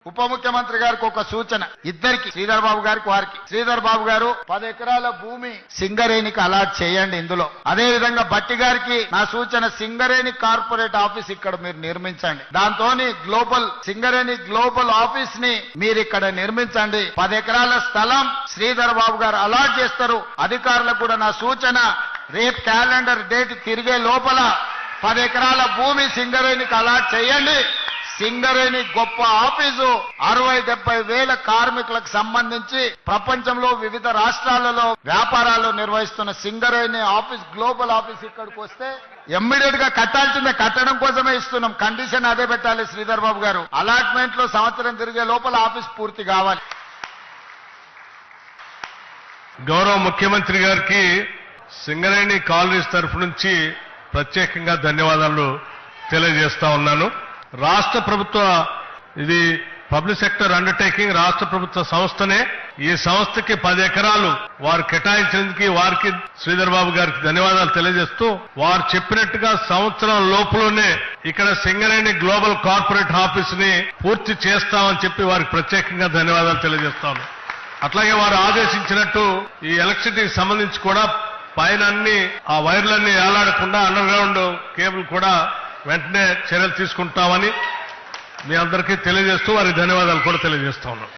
ఉప ముఖ్యమంత్రి గారికి ఒక సూచన, ఇద్దరికి, శ్రీధర్ బాబు గారికి వారికి. శ్రీధర్ బాబు గారు 10 ఎకరాల భూమి సింగరేణికి అలాట్ చేయండి ఇందులో. అదే విధంగా బట్టి గారికి నా సూచన, సింగరేణి కార్పొరేట్ ఆఫీస్ ఇక్కడ మీరు నిర్మించండి. దాంతో సింగరేణి గ్లోబల్ ఆఫీస్ ని మీరు ఇక్కడ నిర్మించండి. 10 ఎకరాల స్థలం శ్రీధర్ బాబు గారు అలాట్ చేస్తారు. అధికారులకు కూడా నా సూచన, రేపు క్యాలెండర్ డేట్ తిరిగే లోపల 10 ఎకరాల భూమి సింగరేణికి అలాట్ చేయండి. సింగరేణి గొప్ప ఆఫీసు 60-70 వేల కార్మికులకు సంబంధించి ప్రపంచంలో వివిధ రాష్ట్రాలలో వ్యాపారాలు నిర్వహిస్తున్న సింగరేణి ఆఫీస్, గ్లోబల్ ఆఫీస్ ఇక్కడికి వస్తే ఇమ్మీడియట్ గా కట్టాల్సిందే. కట్టడం కోసమే ఇస్తున్నాం. కండిషన్ అదే పెట్టాలి శ్రీధర్ బాబు గారు. అలాట్మెంట్ లో సంవత్సరం తిరిగే లోపల ఆఫీస్ పూర్తి కావాలి. గౌరవ ముఖ్యమంత్రి గారికి సింగరేణి కాలనీస్ తరఫు నుంచి ప్రత్యేకంగా ధన్యవాదాలు తెలియజేస్తా ఉన్నాను. రాష్ట్ర ప్రభుత్వ, ఇది పబ్లిక్ సెక్టర్ అండర్టేకింగ్, రాష్ట్ర ప్రభుత్వ సంస్థనే. ఈ సంస్థకి 10 ఎకరాలు వారు కేటాయించినందుకు వారికి, శ్రీధర్ బాబు గారికి ధన్యవాదాలు తెలియజేస్తూ, వారు చెప్పినట్టుగా సంవత్సరం లోపలనే ఇక్కడ సింగరేణి గ్లోబల్ కార్పొరేట్ ఆఫీస్ ని పూర్తి చేస్తామని చెప్పి వారికి ప్రత్యేకంగా ధన్యవాదాలు తెలియజేస్తాను. అట్లాగే వారు ఆదేశించినట్టు ఈ ఎలక్ట్రిసిటీకి సంబంధించి కూడా పైన ఆ వైర్లన్నీ ఏలాడకుండా అండర్ గ్రౌండ్ కేబుల్ కూడా వెంటనే చర్యలు తీసుకుంటామని మీ అందరికీ తెలియజేస్తూ వారికి ధన్యవాదాలు కూడా తెలియజేస్తా ఉన్నాం.